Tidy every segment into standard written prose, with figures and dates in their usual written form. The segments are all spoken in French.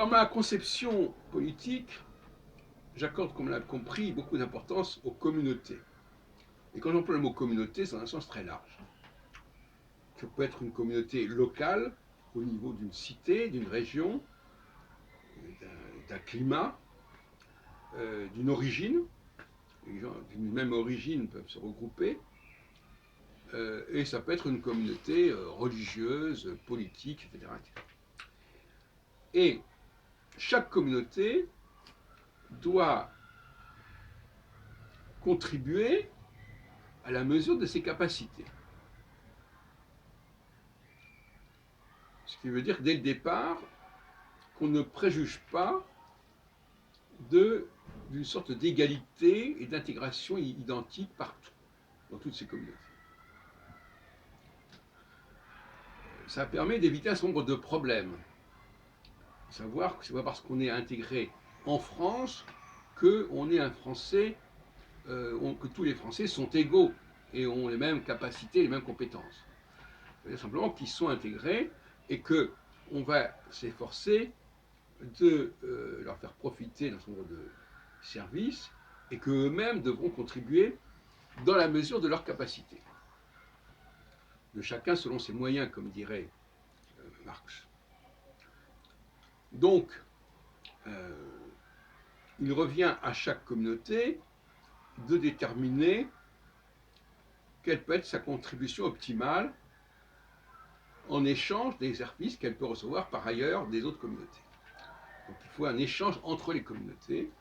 Dans ma conception politique, j'accorde, comme on l'a compris, beaucoup d'importance aux communautés. Et quand j'emploie le mot communauté, c'est dans un sens très large. Ça peut être une communauté locale, au niveau d'une cité, d'une région, d'un climat, d'une origine. Les gens d'une même origine peuvent se regrouper. Et ça peut être une communauté religieuse, politique, etc. Et chaque communauté doit contribuer à la mesure de ses capacités. Ce qui veut dire dès le départ qu'on ne préjuge pas d'une sorte d'égalité et d'intégration identique partout, dans toutes ces communautés. Ça permet d'éviter un certain nombre de problèmes. Savoir que ce n'est pas parce qu'on est intégré en France qu'on est un Français, que tous les Français sont égaux et ont les mêmes capacités, les mêmes compétences. C'est-à-dire simplement qu'ils sont intégrés et qu'on va s'efforcer de leur faire profiter d'un certain nombre de services et qu'eux-mêmes devront contribuer dans la mesure de leurs capacités. De chacun selon ses moyens, comme dirait Marx. Donc, il revient à chaque communauté de déterminer quelle peut être sa contribution optimale en échange des services qu'elle peut recevoir par ailleurs des autres communautés. Donc il faut un échange entre les communautés,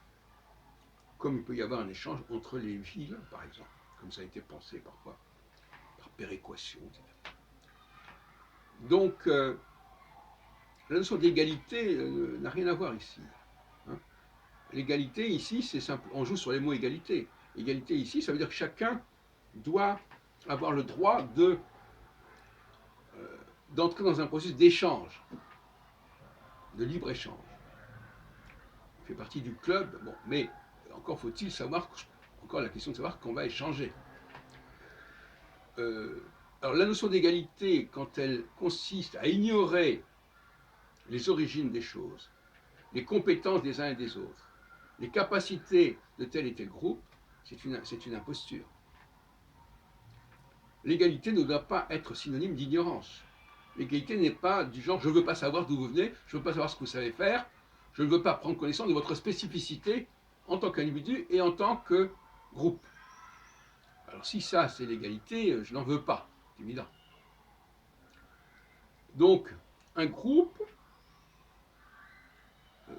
comme il peut y avoir un échange entre les villes, par exemple, comme ça a été pensé parfois, par péréquation, etc. Donc, la notion d'égalité n'a rien à voir ici. Hein. L'égalité ici, c'est simple, on joue sur les mots égalité. Égalité ici, ça veut dire que chacun doit avoir le droit d'entrer dans un processus d'échange, de libre-échange. Il fait partie du club, bon, mais encore faut-il savoir, encore la question de savoir qu'on va échanger. Alors la notion d'égalité, quand elle consiste à ignorer les origines des choses, les compétences des uns et des autres, les capacités de tel et tel groupe, c'est une imposture. L'égalité ne doit pas être synonyme d'ignorance. L'égalité n'est pas du genre je ne veux pas savoir d'où vous venez, je ne veux pas savoir ce que vous savez faire, je ne veux pas prendre connaissance de votre spécificité en tant qu'individu et en tant que groupe. Alors si ça c'est l'égalité, je n'en veux pas, c'est évident. Donc un groupe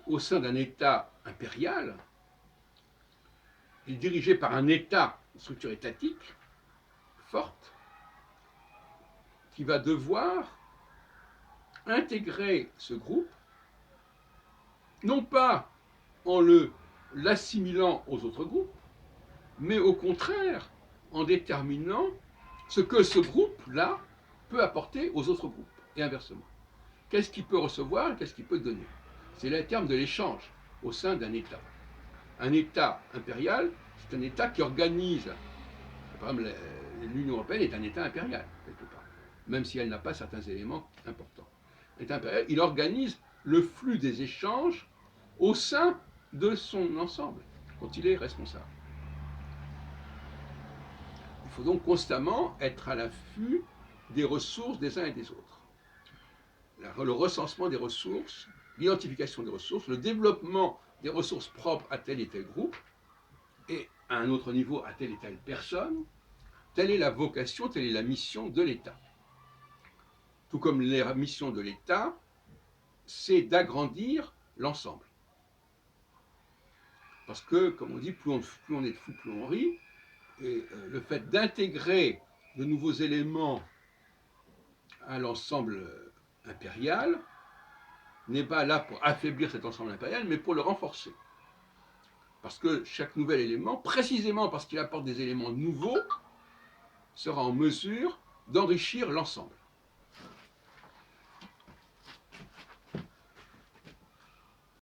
au sein d'un État impérial est dirigé par un État, une structure étatique forte, qui va devoir intégrer ce groupe, non pas en l'assimilant aux autres groupes, mais au contraire en déterminant ce que ce groupe-là peut apporter aux autres groupes, et inversement. Qu'est-ce qu'il peut recevoir et qu'est-ce qu'il peut donner? C'est le terme de l'échange au sein d'un État. Un État impérial, c'est un État qui organise, par exemple l'Union européenne est un État impérial, quelque part, même si elle n'a pas certains éléments importants. L'État impérial, il organise le flux des échanges au sein de son ensemble, dont il est responsable. Il faut donc constamment être à l'affût des ressources des uns et des autres. Le recensement des ressources, l'identification des ressources, le développement des ressources propres à tel et tel groupe, et à un autre niveau à telle et telle personne, telle est la vocation, telle est la mission de l'État. Tout comme la mission de l'État, c'est d'agrandir l'ensemble. Parce que, comme on dit, plus on est de fous, plus on rit, et le fait d'intégrer de nouveaux éléments à l'ensemble impérial n'est pas là pour affaiblir cet ensemble impérial, mais pour le renforcer. Parce que chaque nouvel élément, précisément parce qu'il apporte des éléments nouveaux, sera en mesure d'enrichir l'ensemble.